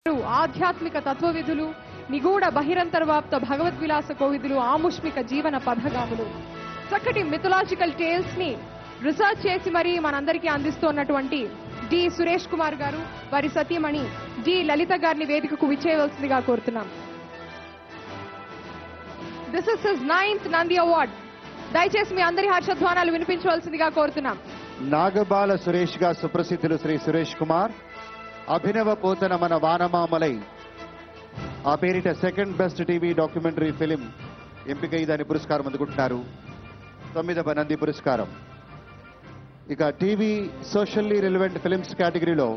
ఆధ్యాత్మిక తత్వవిధులు, నిగూఢ బహిరంతర్వాప్త భగవద్విలాస కోవిదులు, ఆముష్మిక జీవన పథగాములు, చక్కటి మిథలాజికల్ టేల్స్ ని రీసెర్చ్ చేసి మరీ మనందరికీ అందిస్తున్నటువంటి డి సురేష్ కుమార్ గారు, వారి సతీమణి డి లలిత గారిని వేదికకు విచ్చేయవలసిందిగా కోరుతున్నాం. This is his 9th Nandi award. దయచేసి మీ అందరి హర్షధ్వానాలు వినిపించవలసిందిగా కోరుతున్నాం. నాగబాల సురేష్ గా సుప్రసిద్ధులు శ్రీ సురేష్ కుమార్ అభినవ పోతన మన వానమామలై ఆ పేరిట second best TV documentary film ఎంపికై దాని పురస్కారం అందుకుంటున్నారు. 9వ నంది పురస్కారం. ఇక టీవీ సోషల్లీ రిలవెంట్ ఫిలిమ్స్ కేటగిరీలో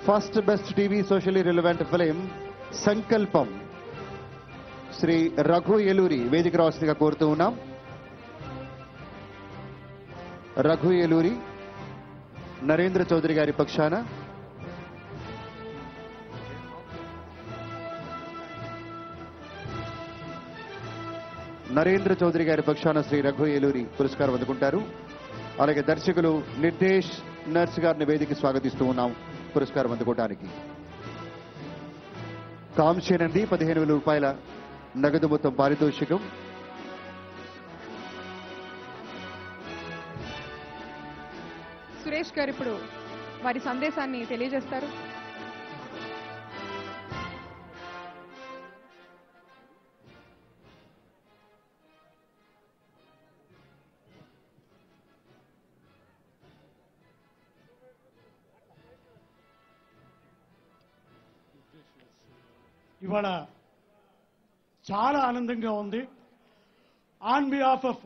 first best TV socially relevant film Sankalpam Shri Raghu Eluri వేదిక రావాల్సిందిగా కోరుతూ ఉన్నాం. రఘు ఏలూరి నరేంద్ర చౌదరి గారి పక్షాన శ్రీ రఘు ఏలూరి పురస్కారం అందుకుంటారు. అలాగే దర్శకులు నిర్దేశ్ నర్స్ గారిని వేదిక స్వాగతిస్తూ ఉన్నాం పురస్కారం అందుకోవడానికి. కాంక్షేనండి 15,000 రూపాయల నగదు మొత్తం పారితోషికం. సురేష్ గారు ఇప్పుడు వారి సందేశాన్ని తెలియజేస్తారు. ఇవాళ చాలా ఆనందంగా ఉంది. On behalf of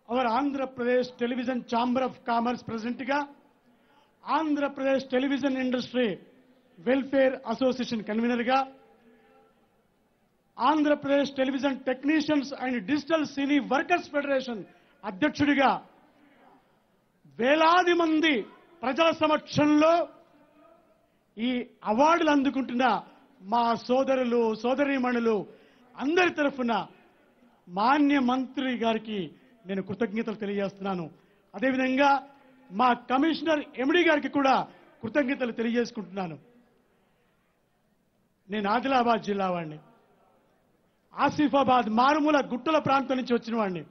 our Andhra Pradesh television chamber of commerce president గా, Andhra Pradesh television industry welfare association convener గా, Andhra Pradesh television technicians and digital cine workers federation అధ్యక్షుడిగా వేలాది మంది ప్రజల సమక్షంలో ఈ అవార్డులు అందుకుంటున్న మా సోదరులు సోదరీమణులు అందరి తరఫున మాన్య మంత్రి గారికి నేను కృతజ్ఞతలు తెలియజేస్తున్నాను. అదేవిధంగా మా కమిషనర్ ఎండి గారికి కూడా కృతజ్ఞతలు తెలియజేసుకుంటున్నాను. నేను ఆదిలాబాద్ జిల్లా వాడిని, ఆసిఫాబాద్ మారుమూల గుట్టల ప్రాంతం నుంచి వచ్చిన వాడిని.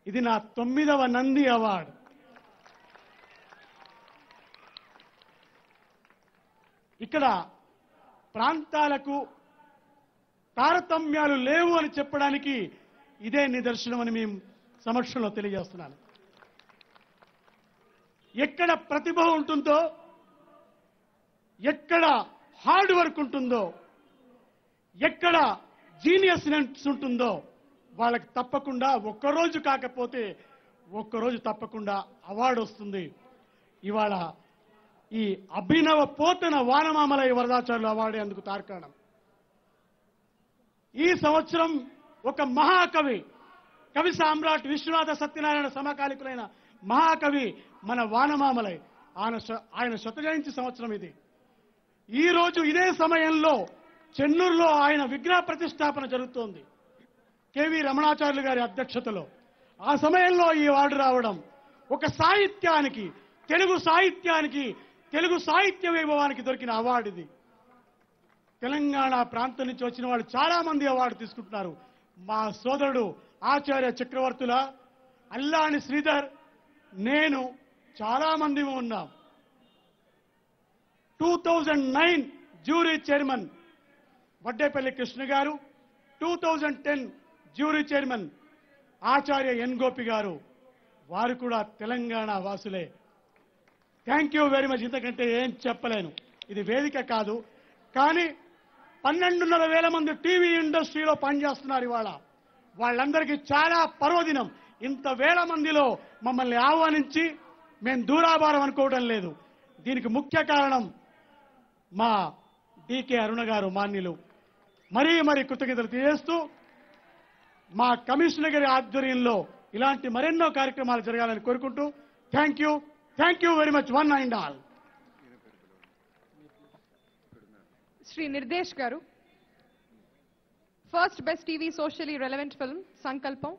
ఇది నా 9వ నంది అవార్డు. ఇక్కడ ప్రాంతాలకు తారతమ్యాలు లేవు అని చెప్పడానికి ఇదే నిదర్శనం అని మేము సమక్షంలో తెలియజేస్తున్నాను. ఎక్కడ ప్రతిభ ఉంటుందో, ఎక్కడ హార్డ్ వర్క్ ఉంటుందో, ఎక్కడ జీనియస్నెస్ ఉంటుందో వాళ్ళకి తప్పకుండా ఒక్కరోజు కాకపోతే ఒక్కరోజు తప్పకుండా అవార్డు వస్తుంది. ఇవాళ ఈ అభినవ పోతన వానమామలై వరదాచార్యులు అవార్డు అందుకు తార్కాణం. ఈ సంవత్సరం ఒక మహాకవి, కవి సామ్రాట్ విశ్వనాథ సత్యనారాయణ సమకాలికులైన మహాకవి మన వానమామలై, ఆయన శతజయంతి సంవత్సరం ఇది. ఈ రోజు ఇదే సమయంలో చెన్నూరులో ఆయన విగ్రహ ప్రతిష్టాపన జరుగుతోంది కెవి రమణాచార్యులు గారి అధ్యక్షతలో. ఆ సమయంలో ఈ అవార్డు రావడం ఒక సాహిత్యానికి, తెలుగు సాహిత్యానికి, తెలుగు సాహిత్య వైభవానికి దొరికిన అవార్డు ఇది. తెలంగాణ ప్రాంతం నుంచి వచ్చిన వాళ్ళు చాలా మంది అవార్డు తీసుకుంటున్నారు. మా సోదరుడు ఆచార్య చక్రవర్తుల, అల్లాని శ్రీధర్, నేను చాలా మంది ఉన్నాం. 2009 jury chairman Vaddepalli Krishna garu, 2010 jury chairman Acharya N Gopi garu, వారు కూడా తెలంగాణ వాసులే. Thank you very much. ఇంతకంటే ఏం చెప్పలేను. ఇది వేదిక కాదు, కానీ 12,500 మంది టీవీ ఇండస్ట్రీలో పనిచేస్తున్నారు ఇవాళ. వాళ్ళందరికీ చాలా పర్వదినం. ఇంత వేల మందిలో మమ్మల్ని ఆహ్వానించి మేము దూరాభారం అనుకోవడం లేదు. దీనికి ముఖ్య కారణం మా డికే అరుణ గారు మాన్యులు. మరీ కృతజ్ఞతలు తెలియజేస్తూ మా కమిషనర్ గారి ఆధ్వర్యంలో ఇలాంటి మరెన్నో కార్యక్రమాలు జరగాలని కోరుకుంటూ thank you very much one and all. Shri Nirdesh garu, first best TV socially relevant film Sankalpam,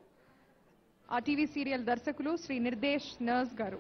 ఆ టీవీ సీరియల్ దర్శకులు శ్రీ నిర్దేశ్ నర్స్ గారు.